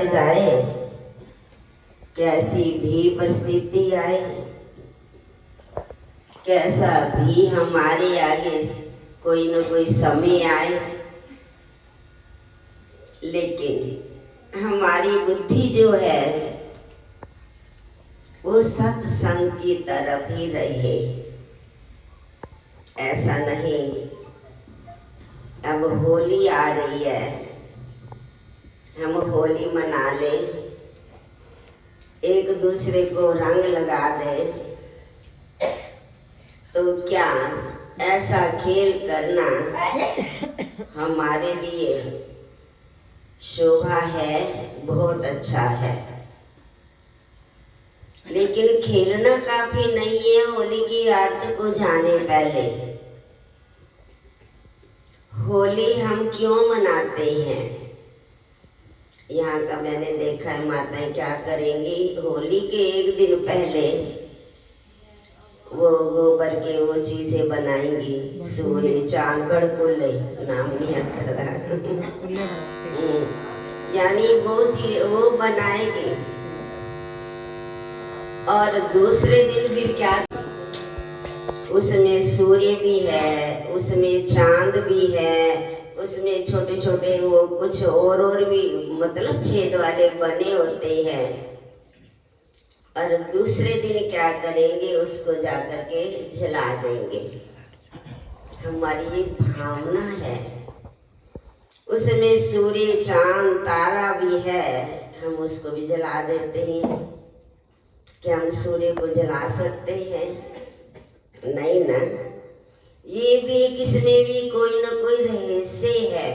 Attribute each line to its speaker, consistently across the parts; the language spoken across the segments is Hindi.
Speaker 1: जाए, कैसी भी परिस्थिति आए, कैसा भी हमारे आगे कोई न कोई समय आए, लेकिन हमारी बुद्धि जो है वो सत्संग की तरफ ही रहे। ऐसा नहीं, अब होली आ रही है, हम होली मना ले, एक दूसरे को रंग लगा दे, तो क्या ऐसा खेल करना हमारे लिए शोभा है? बहुत अच्छा है, लेकिन खेलना काफी नहीं है। होली की अर्थ को जाने पहले, होली हम क्यों मनाते हैं? यहाँ का मैंने देखा है, माताएं क्या करेंगी, होली के एक दिन पहले वो गोबर के वो चीजें बनाएंगी, सूर्य चांद बड़कुल्ले, नाम नहीं आता था यानी वो चीज वो बनाएगी, और दूसरे दिन फिर क्या, उसमें सूर्य भी है, उसमें चांद भी है, उसमें छोटे छोटे वो कुछ और भी मतलब छेद वाले बने होते हैं। और दूसरे दिन क्या करेंगे, उसको जाकर के जला देंगे। हमारी ये भावना है, उसमें सूर्य चांद तारा भी है, हम उसको भी जला देते हैं। क्या हम सूर्य को जला सकते हैं? नहीं ना। ये भी किसमें भी कोई ना कोई रहस्य है।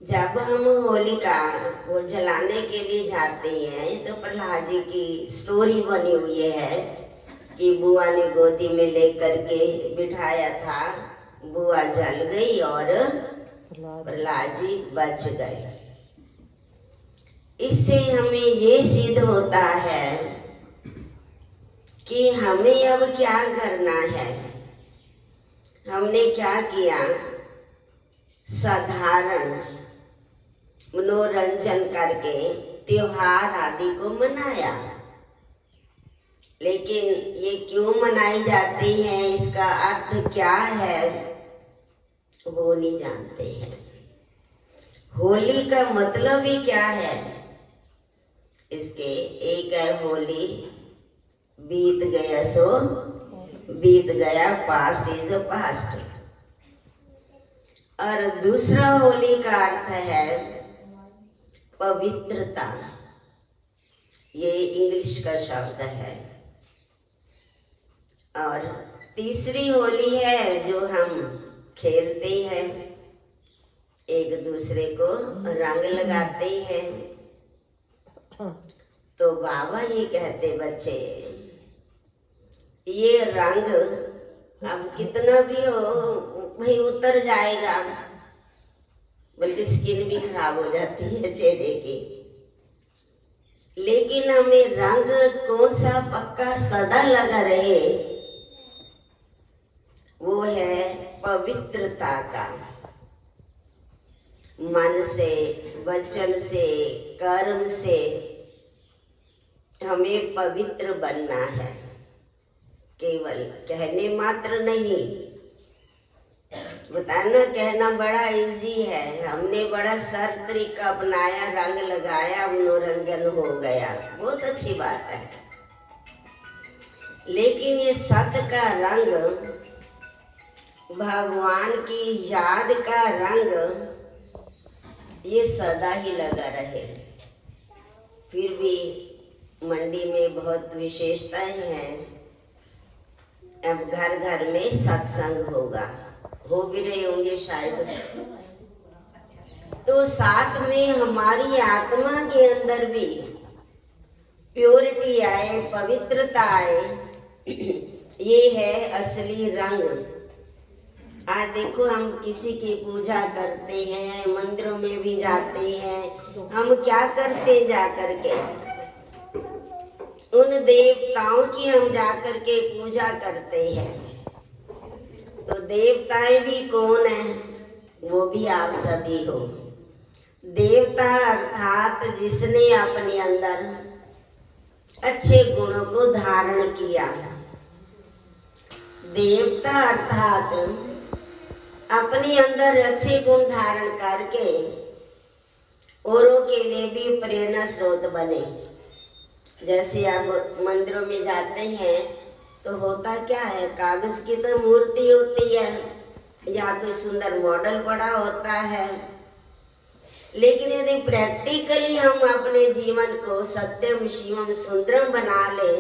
Speaker 1: जब हम होलिका वो जलाने के लिए जाते हैं, तो प्रहलाद जी की स्टोरी बनी हुई है कि बुआ ने गोदी में लेकर के बिठाया था, बुआ जल गई और प्रहलाद जी बच गए। इससे हमें ये सिद्ध होता है कि हमें अब क्या करना है। हमने क्या किया, साधारण मनोरंजन करके त्योहार आदि को मनाया, लेकिन ये क्यों मनाई जाती हैं, इसका अर्थ क्या है, वो नहीं जानते हैं। होली का मतलब ही क्या है इसके? एक है होली, बीत गया सो बीत गया, पास्ट इज पास्ट। और दूसरा होली का अर्थ है पवित्रता, ये इंग्लिश का शब्द है। और तीसरी होली है जो हम खेलते हैं, एक दूसरे को रंग लगाते हैं। तो बाबा ये कहते, बच्चे ये रंग अब कितना भी हो भाई उतर जाएगा, बल्कि स्किन भी खराब हो जाती है चेहरे की, लेकिन हमें रंग कौन सा पक्का सदा लगा रहे, वो है पवित्रता का। मन से, वचन से, कर्म से हमें पवित्र बनना है, केवल कहने मात्र नहीं। बताना कहना बड़ा इजी है, हमने बड़ा सरल तरीका अपनाया, रंग लगाया, मनोरंजन हो गया, बहुत अच्छी बात है। लेकिन ये सत का रंग, भगवान की याद का रंग, ये सदा ही लगा रहे। फिर भी मंडी में बहुत विशेषताएं हैं। अब घर घर में सत्संग होगा, हो भी रहे होंगे शायद। तो साथ में हमारी आत्मा के अंदर भी प्योरिटी आए, पवित्रता आए, ये है असली रंग। आज देखो, हम किसी की पूजा करते हैं, मंदिरों में भी जाते हैं, हम क्या करते जा करके, उन देवताओं की हम जाकर के पूजा करते हैं। तो देवताएं भी कौन है? वो भी आप सभी हो। देवता अर्थात जिसने अपने अंदर अच्छे गुणों को धारण किया, देवता अर्थात अपने अंदर अच्छे गुण धारण करके औरों के लिए भी प्रेरणा स्रोत बने। जैसे आप मंदिरों में जाते हैं तो होता क्या है, कागज की तो मूर्ति होती है या कोई सुंदर मॉडल बड़ा होता है, लेकिन यदि प्रैक्टिकली हम अपने जीवन को सत्यम शिवम सुंदरम बना ले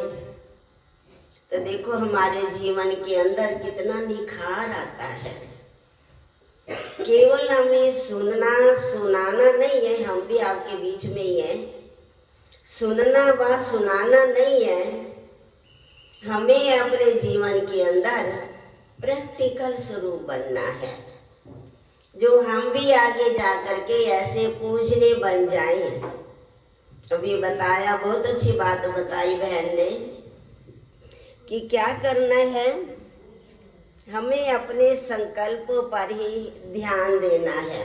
Speaker 1: तो देखो हमारे जीवन के अंदर कितना निखार आता है। केवल हमें सुनना सुनाना नहीं है, हम भी आपके बीच में ही हैं, सुनना व सुनाना नहीं है, हमें अपने जीवन के अंदर प्रैक्टिकल स्वरूप बनना है, जो हम भी आगे जा करके ऐसे पूजने बन जाएं। अभी बताया, बहुत अच्छी बात बताई बहन ने कि क्या करना है, हमें अपने संकल्पों पर ही ध्यान देना है,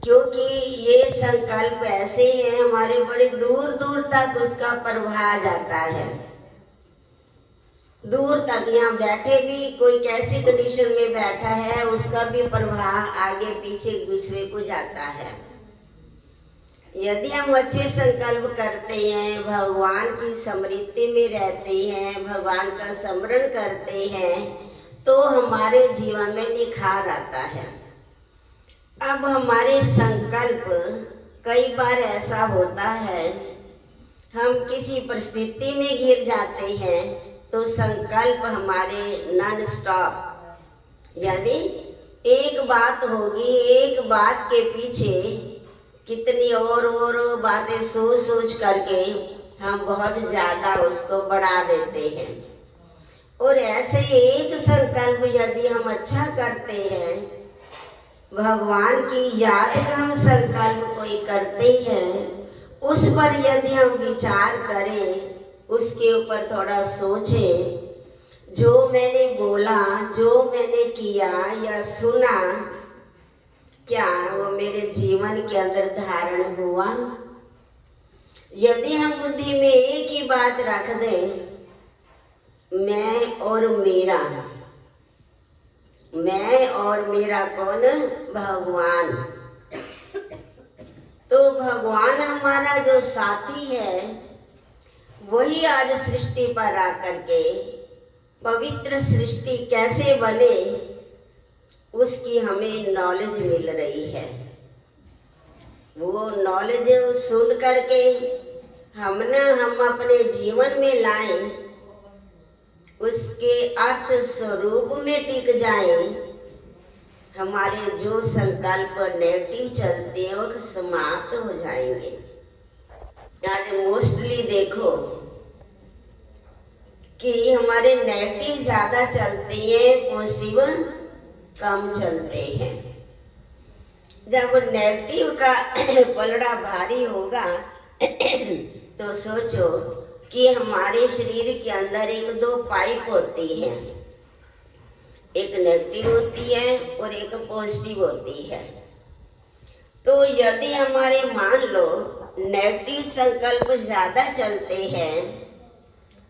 Speaker 1: क्योंकि ये संकल्प ऐसे हैं हमारे बड़े दूर दूर तक उसका प्रभाव जाता है, दूर तक। यहाँ बैठे भी कोई कैसी कंडीशन में बैठा है उसका भी प्रभाव आगे पीछे एक दूसरे को जाता है। यदि हम अच्छे संकल्प करते हैं, भगवान की स्मृति में रहते हैं, भगवान का स्मरण करते हैं, तो हमारे जीवन में निखार आता है। अब हमारे संकल्प, कई बार ऐसा होता है हम किसी परिस्थिति में घिर जाते हैं तो संकल्प हमारे नॉन स्टॉप, यानी एक बात होगी, एक बात के पीछे कितनी और बातें सोच सोच करके हम बहुत ज्यादा उसको बढ़ा देते हैं। और ऐसे एक संकल्प यदि हम अच्छा करते हैं, भगवान की याद का हम संकल्प कोई करते हैं, उस पर यदि हम विचार करें, उसके ऊपर थोड़ा सोचें, जो मैंने बोला, जो मैंने किया या सुना, क्या वो मेरे जीवन के अंदर धारण हुआ? यदि हम बुद्धि में एक ही बात रख दें, मैं और मेरा, मैं और मेरा कौन? भगवान। तो भगवान हमारा जो साथी है वही आज सृष्टि पर आकर के पवित्र सृष्टि कैसे बने उसकी हमें नॉलेज मिल रही है। वो नॉलेज सुन करके हम अपने जीवन में लाएं, उसके अर्थ स्वरूप में टिक जाएं, हमारे जो संकल्प नेगेटिव चलते हैं वो समाप्त हो जाएंगे। आज मोस्टली देखो कि हमारे नेगेटिव ज्यादा चलते हैं, पॉजिटिव कम चलते हैं। जब नेगेटिव का पलड़ा भारी होगा तो सोचो कि हमारे शरीर के अंदर एक दो पाइप होती है, एक नेगेटिव होती है और एक पॉजिटिव होती है। तो यदि हमारे मान लो नेगेटिव संकल्प ज्यादा चलते हैं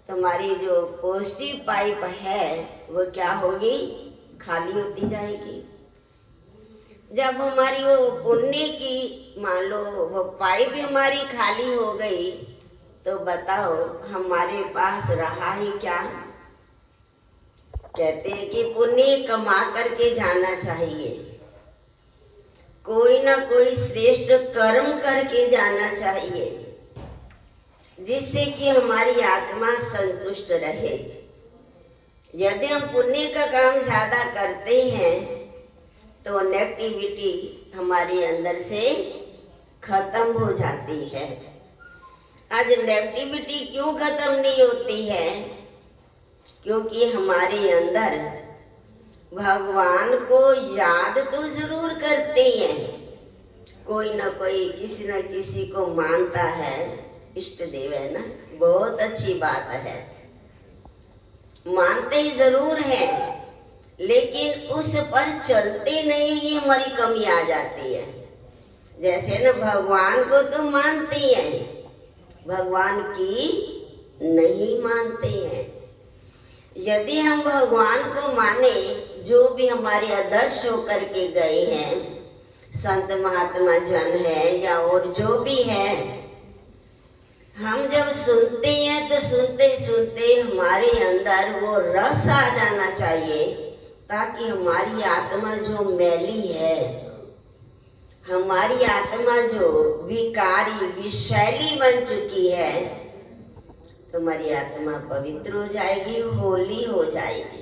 Speaker 1: तो हमारी जो पॉजिटिव पाइप है वो क्या होगी? खाली होती जाएगी। जब हमारी वो पुण्य की मान लो वो पाइप हमारी खाली हो गई तो बताओ हमारे पास रहा ही क्या? कहते हैं कि पुण्य कमा करके जाना चाहिए, कोई ना कोई श्रेष्ठ कर्म करके जाना चाहिए, जिससे कि हमारी आत्मा संतुष्ट रहे। यदि हम पुण्य का काम ज्यादा करते हैं तो नेगेटिविटी हमारे अंदर से खत्म हो जाती है। आज नेगेटिविटी क्यों खत्म नहीं होती है? क्योंकि हमारे अंदर भगवान को याद तो जरूर करते हैं, कोई ना कोई किसी न किसी को मानता है, इष्ट देव है ना, बहुत अच्छी बात है, मानते ही जरूर है, लेकिन उस पर चलते नहीं, ये हमारी कमी आ जाती है। जैसे ना भगवान को तो मानती है, भगवान की नहीं मानते हैं। यदि हम भगवान को माने, जो भी हमारे आदर्श होकर के गए हैं, संत महात्मा जन है या और जो भी है, हम जब सुनते हैं तो सुनते सुनते हमारे अंदर वो रस आ जाना चाहिए, ताकि हमारी आत्मा जो मैली है, हमारी आत्मा जो विकारी विषैली बन चुकी है, तो हमारी आत्मा पवित्र हो जाएगी, होली हो जाएगी।